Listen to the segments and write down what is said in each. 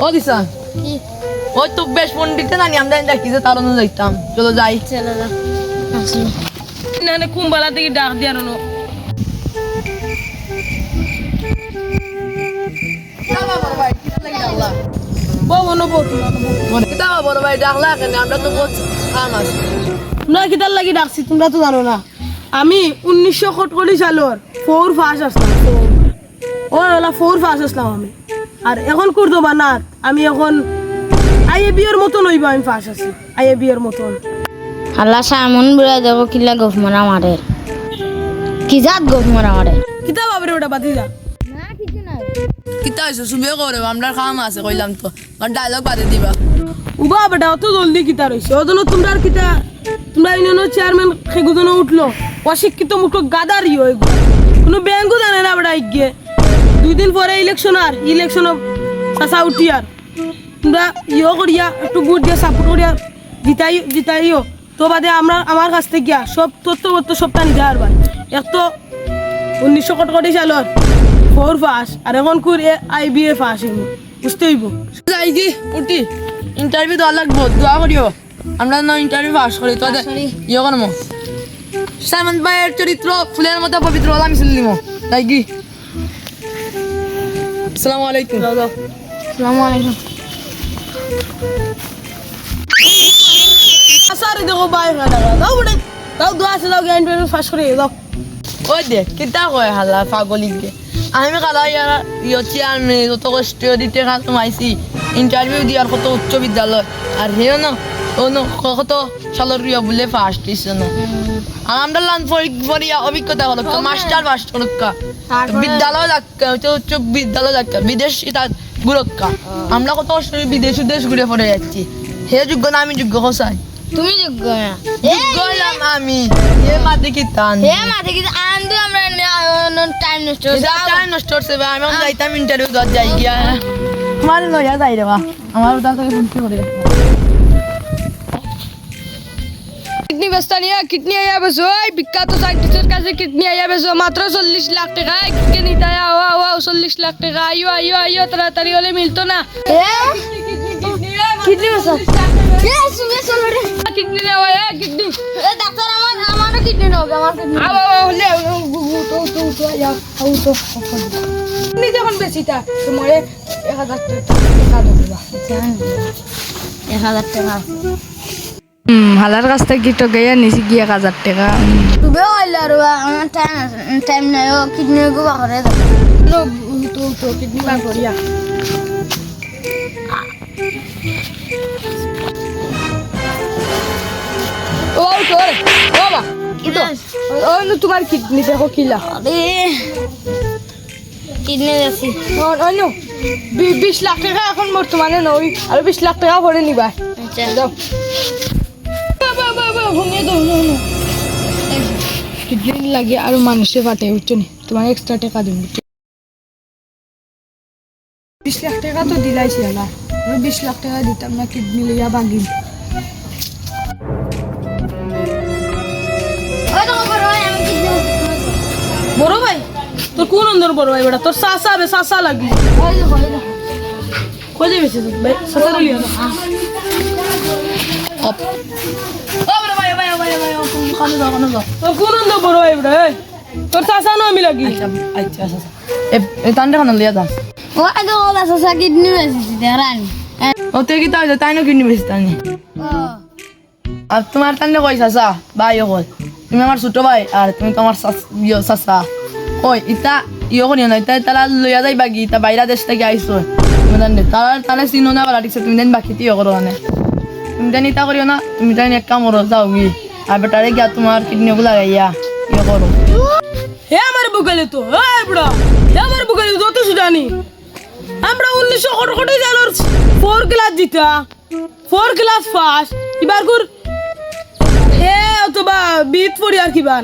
ও দিশা ওই তো বেশ পণ্ডিত না আমরা দেখি যে তার অনুযায়ী যাইতাম চলো যাই চলো না না না কুম্বালা থেকে ডাক দিয়ে আনো বড় ভাই ডাকলা কেন আমরা তো কাম আছে তোমরা কিতার লাগি ডাকছি তোমরা তো জানো না আমি 1947 সালের 4 পাস আসলাম ফোর পাস আসলাম আমি আর এখন কুর্দোবা না আমি এখন আইএবি এর মতন হইব আমি পাস আছি আইএবি এর মতন আল্লাহ সামন বুড়া দেবো কিলা গোফ মারা মারে কি জাত গোফ মারা মারে কিতা বাবরে ওটা বাতি যা না কিছু নাই কিতা হইছে সুবিও করে আমরা কাম আছে কইলাম তো ডায়লগ বাদে দিবা উবা বেটা অত জলদি কিতা রইছে ওদন তোমরা আর কিতা তোমরা ইউনিয়নের চেয়ারম্যান খেগুদন উঠলো অশিক্ষিত মুখ গাদার হই কোনো ব্যাংকও জানে না বেটা গিয়ে 2 দিন পরে ইলেকশন চাচা উঠি আর তোমরা করিয়া একটু ভোট দিয়ে সাপোর্ট করিয়া জিতাইও তো বাদে আমার কাছ থেকে গিয়া সব তথ্য সবটা নিতে পারবা এক তো 1947 সালের 4 পাস আর এখন করে আইবিএ পাস বুঝতে হইব যাই কি উঠি ইন্টারভিউ দেওয়া লাগবো দোয়া করিও আমরা না ইন্টারভিউ পাস করি তো করবো সাইমন ভাইয়ের চরিত্র ফুলের মতো পবিত্র আমি শুনলিম তাই কি আসসালামু আলাইকুম আসসালামু আলাইকুম আসারে দেখো বাই দাও বড় দাও দোয়া আছে দাও ইন্টারভিউ পাস করে দাও ওই দেখ কিতা কয় হালা পাগলিকে আমি কালা চেয়ারম্যান যত কষ্ট দিতে তোমাইছি ইন্টারভিউ দিয়ার কত উচ্চ বিদ্যালয় আর হেও না ও কত সালের বলে ফার্স্ট হয়েছে না আর আমরা লান পরীক্ষা অভিজ্ঞতা হলো মাস্টার করক্কা বিদ্যালয় যাক্কা উচ্চ বিদ্যালয় যাক্কা বিদেশ গুরক্কা আমরা কত কষ্ট বিদেশ ঘুরে পড়ে যাচ্ছি হে যোগ্য না আমি যোগ্য কোসাই তুমি যোগ্য না যোগ্য হলাম আমি হে মাতে কি টান হে মাঝে কিছু আনন্দ আমরা টাইম নষ্ট টাইম নষ্ট করছে আমি যাইতাম ইন্টারভিউ দর যাই গিয়া আমার লইয়া যাই রে বা আমার উদার থেকে ফোন করে কিডনি বেচতা নিয়ে কিডনি আইয়া বেচো এই বিখ্যাত সাইন্টিস্টের কাছে কিডনি আইয়া বেচো মাত্র 40 লাখ টাকা কিডনি তায়া ওয়া 40 লাখ টাকা আইও তাড়াতাড়ি হলে মিলতো না কিডনি বেচো শুনে চলো রে কিডনি নেওয়া কিডনি ডাক্তার আমারও কিডনি নাও আমার কিডনি হলে তো আইয়া তো কিডনি যখন বেচিতা তোমারে 1000 টাকা দেবা 1000 টাকা হালার কাছ থেকে গিয়ে গিয়ে নিছি গিয়ে 1000 টাকা তুমি হইলা রে আমার টাইম নাই ও কিডনি গো বাকরে দাও তো কিডনি বার করিয়া ও তোর বাবা কি তো ও তোমার কিডনি দেখো কিলা আরে কিডনি আছে অন্য 20 লাখ টাকা এখন বর্তমানে নই আর 20 লাখ টাকা ভরে নিবা আচ্ছা দাও বাবা ঘুমিয়ে দাও কিডনি লাগে আর মানুষে ফাটে উঠছো নি তোমার এক্সট্রা টাকা দেবো 20 লাখ টাকা তো দিলাইছি না 20 লাখ টাকা দিতাম না কিডনি লইয়া বাগিল ওই তো বড় ভাই আমি কিডনি বড় ভাই তোর কোন অন্দর বড় ভাই বেটা তোর সাসা লাগবে হইলো কই যাবে সে ভাই সাসা লিয়া না ও বড় ভাই খানে দাও তোর কোন অন্দর বড় ভাই বেটা তোর সাসা না আমি লাগি আচ্ছা এ তান্ডে খান লিয়া দাস ওই তো বাসা কিডনি বেচি দেরানি ও তে কি তাই না কিডনি বেশি তানি আর তোমার তান্ডে কই সাসা ভাই কই তুমি আমার ছোট ভাই আর তুমি তো আমার সাসা ওই ইতা করি না ইতা তারা লইয়া যাই বাকি ইতা বাইরা দেশ থেকে আইসো তুমি তারা চিনো না বলা ঠিকছে তুমি দেন বাকি করো মানে তুমি জানি তা করিও না তুমি জানি এক কাম করো যাও গি আর বেটারে গিয়া তোমার কিডনি গুলা গাইয়া করো হে আমার বুকালে তো এই বড় হে আমার বুকালে তো তো জানি আমরা 1947 সালের 4 ক্লাস জিতা 4 ক্লাস ফার্স্ট এবার কর এ অথবা বিট পড়িয়ার কিবার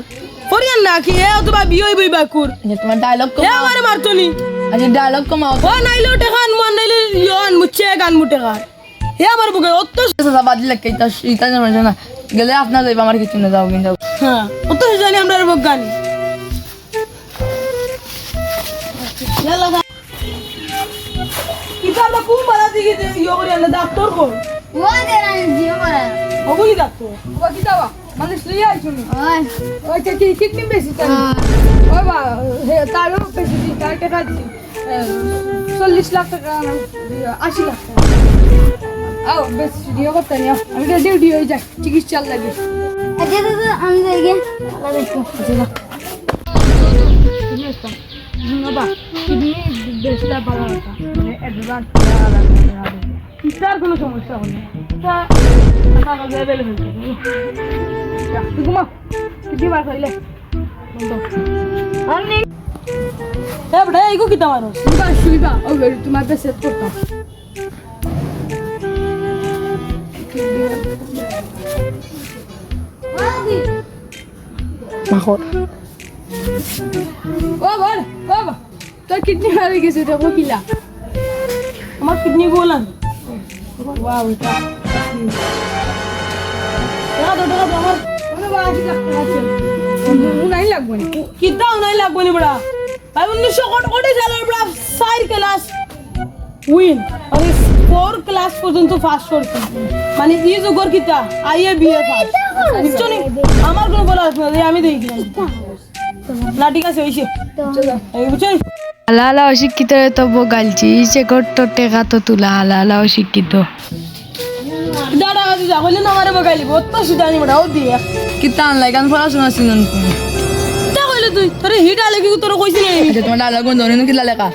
পড়িয়ার না কি এ অথবা বিই বইবা কর তোমার ডায়লগ হে আমার মারতনি আচ্ছা ডায়লগ কমাও ও নাইলো টাকা মন নাইলে ইয়ন মুচ্ছে গান মুটে গান হে আমার বুকে অত সাসা বাদি লাগে ইতা না গেলে আপনার যাইবা আমার কিছু না যাও কিন্তু হ্যাঁ অত জানি আমরা বুক গানি আমরা কোন বালা দিকে ইয়ে করি আমরা ডাক্তার কর ওই দে রানি জিও করে ওগুলি ডাক্তার বাবা কি দাবা মানুষ লইয়া আইছো নি ওই ওই কি কিডনি বেশি তাই ওই বা হে তারও বেশি দি তার টাকা দিছি 40 লাখ টাকা 80 লাখ টাকা আও বেশ ভিডিও করতে নিও আমি তো ডিউটি হয়ে যাক চিকিৎসা লাগে আচ্ছা দাদা আমি যাই গে আল্লাহ দেখো বাবা কিডনি বেশটা ভালো কথা মানে অ্যাডভান্স তার কোনো সমস্যা হলো তা টাকা অ্যাভেলেবল তুই ঘুমা কিডনি বার খাইলে আমি হ্যাঁ বেটা এইগো কি তোমার শুইবা ওই তোমার সেট করতাম ও বল বাবা তোর কিডনি হারিয়ে গেছে দেখো কিলা আমার কিডনি গোলান ওয়াও এটা আমার মানে বাকি লাগতে আছে নাই লাগবে না কিতা নাই লাগবে নি বড়া ভাই 1940 সালের বড়া 4 ক্লাস উইন আর 4 ক্লাস পর্যন্ত পাস করছি মানে এই যুগর কিতা আইএ বিএ পাস বুঝছো নি আমার কোনো বলা আছে না আমি দেখি না ঠিক আছে হইছে এই বুঝছো হালালা অশিক্ষিত তো বগালছি সে করতো টেকা তো তুলা হালালা অশিক্ষিত দাদা যা বললে না আমারে বগাইলি বহুত তো সুদানি বড়া ও দিয়ে কিতা আনলাই গান পড়াশোনা ছিলেন তা কইলে তুই তোরে হিট আলে কি তোর কইছিলি তোমার ডায়লগ ধরে কিলা লেখা